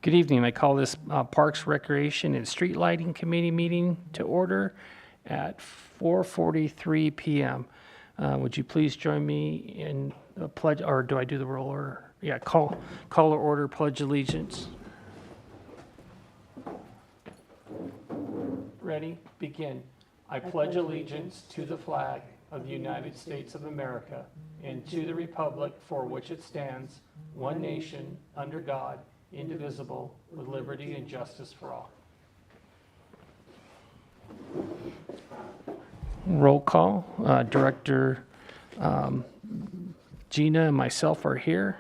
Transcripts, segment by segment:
Good evening. I call this Parks, Recreation, and Street Lighting Committee meeting to order at 4:43 PM. Would you please join me in a pledge, or do I do the roll order? Yeah, call to order, pledge allegiance. Ready? Begin. I pledge allegiance to the flag of the United States of America and to the republic for which it stands, one nation, under God, indivisible, with liberty and justice for all. Roll call. Director Gina and myself are here.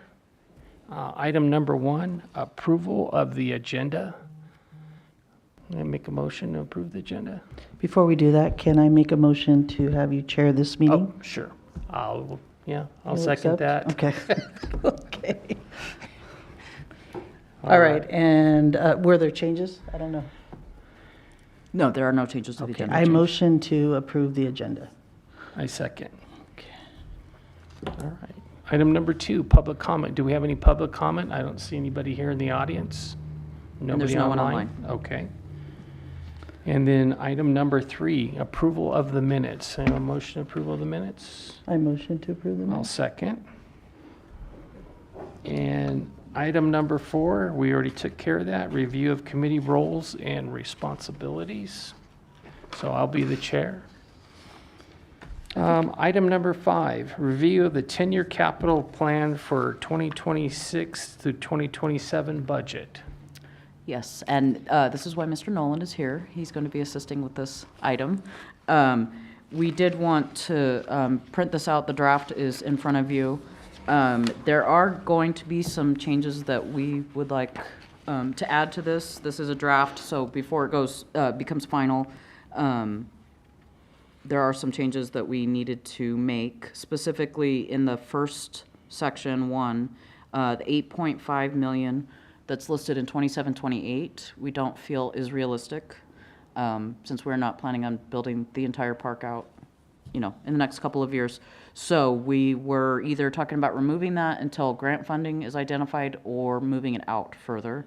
Item number 1, approval of the agenda. Can I make a motion to approve the agenda? Before we do that, can I make a motion to have you chair this meeting? Oh, sure. I'll You second accept? that. Okay. Okay. All right, and were there changes? I don't know. No, there are no changes to the Okay, agenda. I motion to approve the agenda. I second. Okay. All right. Item number 2, public comment. Do we have any public comment? I don't see anybody here in the audience. Nobody no one online? Okay. And then item number 3, approval of the minutes. Any motion approval of the minutes? I motion to approve the I'll minutes. second. And item number 4, we already took care of that, review of committee roles and responsibilities. So I'll be the chair. Item number 5, review of the 10-year capital plan for 2026 through 2027 budget. Yes, and this is why Mr. Nolan is here. He's going to be assisting with this item. We did want to print this out. The draft is in front of you. There are going to be some changes that we would like to add to this. This is a draft, so before it becomes final, there are some changes that we needed to make. Specifically, in the first section 1, the 8.5 million that's listed in 27-28, we don't feel is realistic, since we're not planning on building the entire park out, in the next couple of years. So we were either talking about removing that until grant funding is identified or moving it out further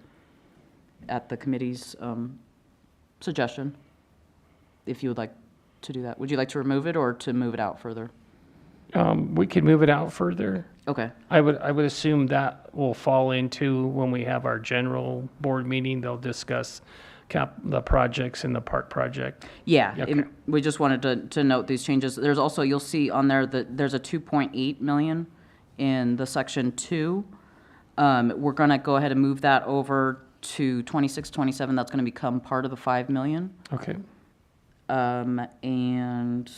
at the committee's suggestion, if you would like to do that. Would you like to remove it or to move it out further? We could move it out further. Okay. I would assume that will fall into when we have our general board meeting, they'll discuss the projects in the park project. Yeah, Okay. we just wanted to note these changes. There's also, you'll see on there that there's a 2.8 million in the section 2. We're going to go ahead and move that over to 26-27. That's going to become part of the 5 million. Okay. And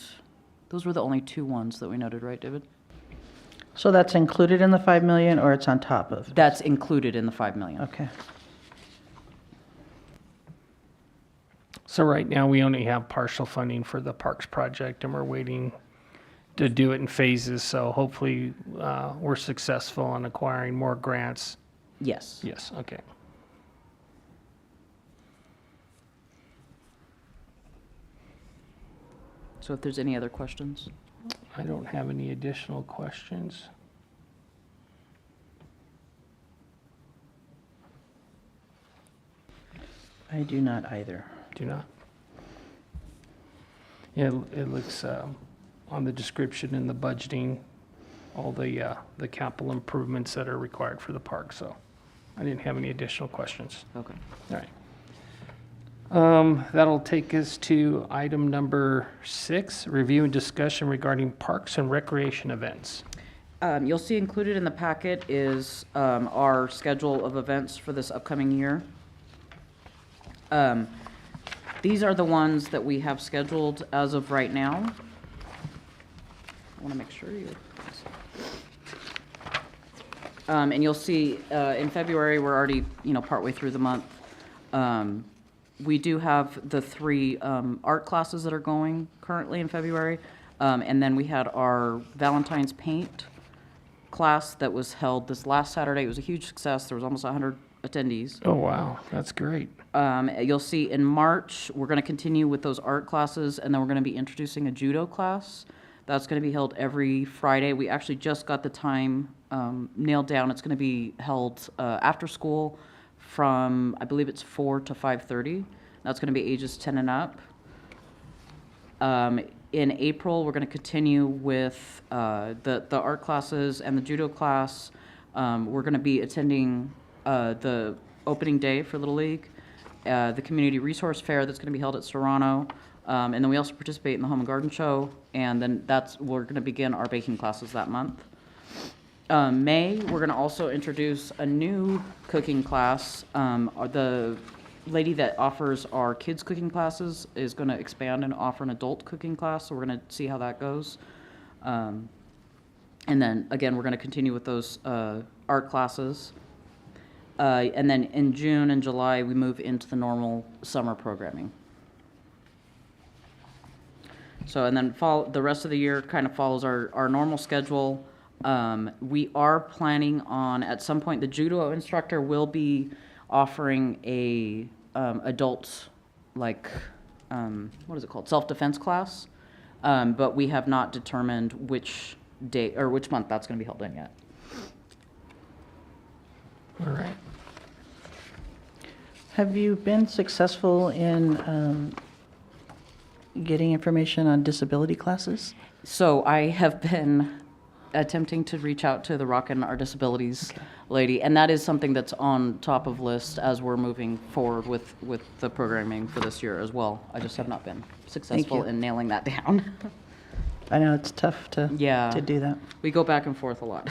those were the only 2 ones that we noted, right, David? So that's included in the 5 million, or it's on top of? That's included in the 5 million. Okay. So right now, we only have partial funding for the parks project, and we're waiting to do it in phases. So hopefully, we're successful in acquiring more grants. Yes. Yes, okay. So if there's any other questions? I don't have any additional questions. I do not either. Do not. Yeah, it looks on the description and the budgeting, all the capital improvements that are required for the park. So I didn't have any additional questions. Okay. All right. That'll take us to item number 6, review and discussion regarding parks and recreation events. You'll see included in the packet is our schedule of events for this upcoming year. These are the ones that we have scheduled as of right now. I want to make sure you... and you'll see in February, we're already, partway through the month. We do have the 3 art classes that are going currently in February. And then we had our Valentine's paint class that was held this last Saturday. It was a huge success. There was almost 100 attendees. Oh, wow. That's great. You'll see in March, we're going to continue with those art classes, and then we're going to be introducing a judo class. That's going to be held every Friday. We actually just got the time nailed down. It's going to be held after school from, I believe it's 4 to 5:30. That's going to be ages 10 and up. In April, we're going to continue with the art classes and the judo class. We're going to be attending the opening day for Little League, the community resource fair that's going to be held at Serrano, and then we also participate in the Home and Garden Show, and then we're going to begin our baking classes that month. May, we're going to also introduce a new cooking class. The lady that offers our kids cooking classes is going to expand and offer an adult cooking class, so we're going to see how that goes. And then, again, we're going to continue with those art classes. And then in June and July, we move into the normal summer programming. So, and then the rest of the year kind of follows our normal schedule. We are planning on, at some point, the judo instructor will be offering a adult, like, what is it called, self-defense class, but we have not determined which day or which month that's going to be held in yet. All right. Have you been successful in getting information on disability classes? So I have been attempting to reach out to the Rockin' Our Disabilities lady, and that is something that's on top of list as we're moving forward with the programming for this year as well. I just have not been successful you. in nailing that down. I know it's tough to do that. We go back and forth a lot.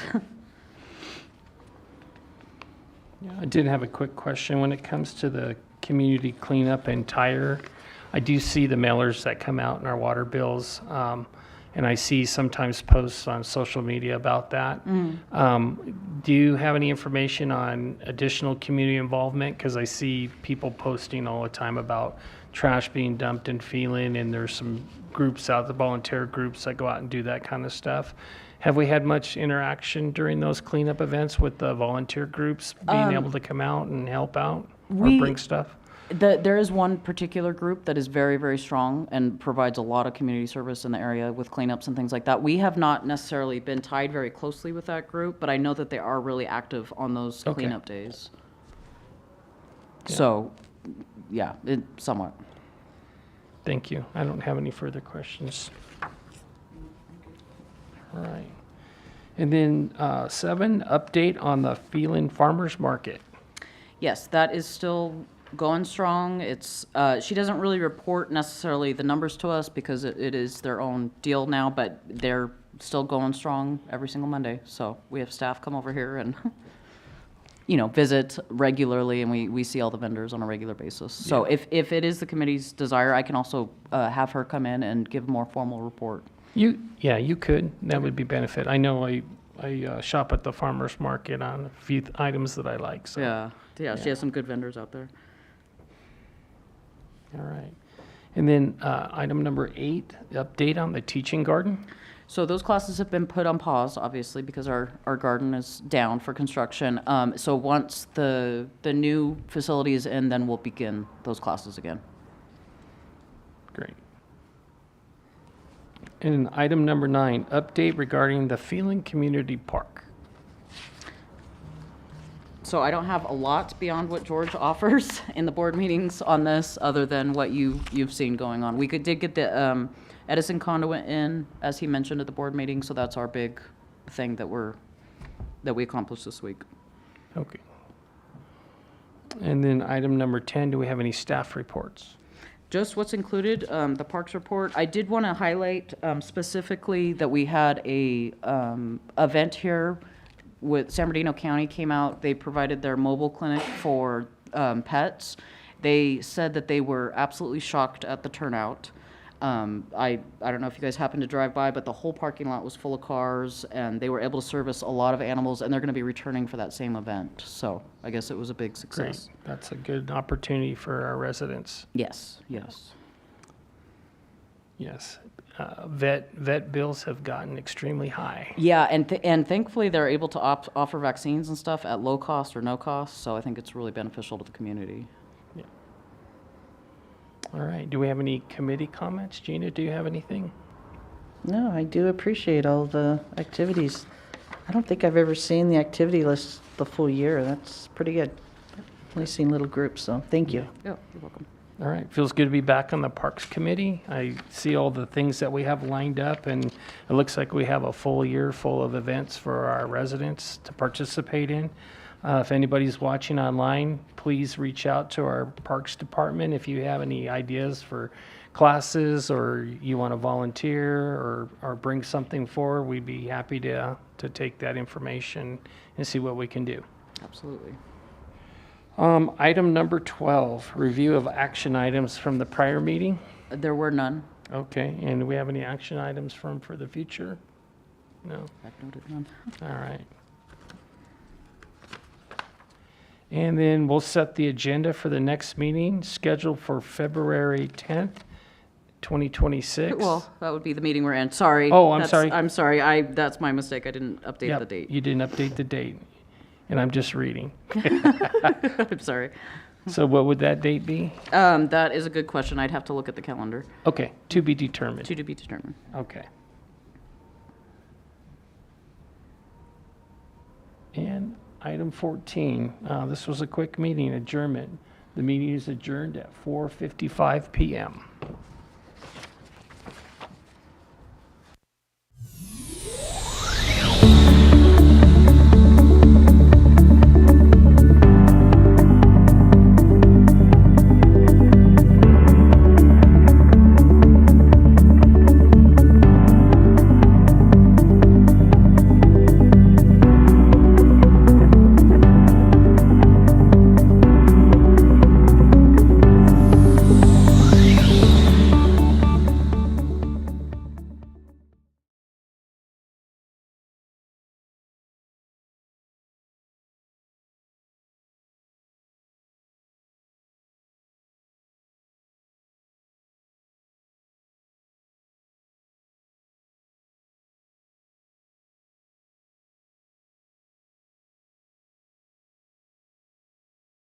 Yeah, I did have a quick question. When it comes to the community cleanup and tire, I do see the mailers that come out in our water bills, and I see sometimes posts on social media about that. Do you have any information on additional community involvement? Because I see people posting all the time about trash being dumped in Phelan, and there's some groups out, the volunteer groups that go out and do that kind of stuff. Have we had much interaction during those cleanup events with the volunteer groups being able to come out and help out or bring stuff? There is one particular group that is very, very strong and provides a lot of community service in the area with cleanups and things like that. We have not necessarily been tied very closely with that group, but I know that they are really active on those Okay. cleanup days. Yeah. So, yeah, somewhat. Thank you. I don't have any further questions. All right. And then 7, update on the Phelan Farmers Market. Yes, that is still going strong. It's she doesn't really report necessarily the numbers to us because it is their own deal now, but they're still going strong every single Monday. So we have staff come over here and visit regularly, and we see all the vendors on a regular basis. So if it is the committee's desire, I can also have her come in and give a more formal report. You could. That would be benefit. I know I shop at the farmers market on a few items that I like. So. Yeah, she has some good vendors out there. All right. And then item number 8, update on the teaching garden. So those classes have been put on pause, obviously, because our garden is down for construction. So once the new facility is in, then we'll begin those classes again. Great. And item number 9, update regarding the Phelan Community Park. So I don't have a lot beyond what George offers in the board meetings on this, other than what you've seen going on. We did get the Edison conduit in, as he mentioned at the board meeting, so that's our big thing that we accomplished this week. Okay. And then item number 10, do we have any staff reports? Just what's included, the Parks report. I did want to highlight specifically that we had a event here with San Bernardino County came out. They provided their mobile clinic for pets. They said that they were absolutely shocked at the turnout. I don't know if you guys happened to drive by, but the whole parking lot was full of cars, and they were able to service a lot of animals, and they're going to be returning for that same event. So I guess it was a big success. Great. That's a good opportunity for our residents. Yes. Yes. Vet bills have gotten extremely high. Yeah, and thankfully they're able to offer vaccines and stuff at low cost or no cost, so I think it's really beneficial to the community. Yeah. All right. Do we have any committee comments? Gina, do you have anything? No, I do appreciate all the activities. I don't think I've ever seen the activity list the full year. That's pretty good. Only seen little groups, so thank you. Yeah, you're welcome. All right, feels good to be back on the Parks Committee. I see all the things that we have lined up, and it looks like we have a full year full of events for our residents to participate in. If anybody's watching online, please reach out to our Parks Department if you have any ideas for classes, or you want to volunteer or bring something forward. We'd be happy to take that information and see what we can do. Absolutely. Item number 12, review of action items from the prior meeting. There were none. Okay, and do we have any action items for the future? No? I've noted none. All right. And then we'll set the agenda for the next meeting, scheduled for February 10th, 2026. Well, that would be the meeting we're in. Sorry. Oh, I'm sorry. I'm sorry. That's my mistake. I didn't update Yep, the date. you didn't update the date, and I'm just reading. I'm sorry. So what would that date be? That is a good question. I'd have to look at the calendar. Okay, to be determined. To be determined. Okay. And item 14, this was a quick meeting, adjournment. The meeting is adjourned at 4:55 PM.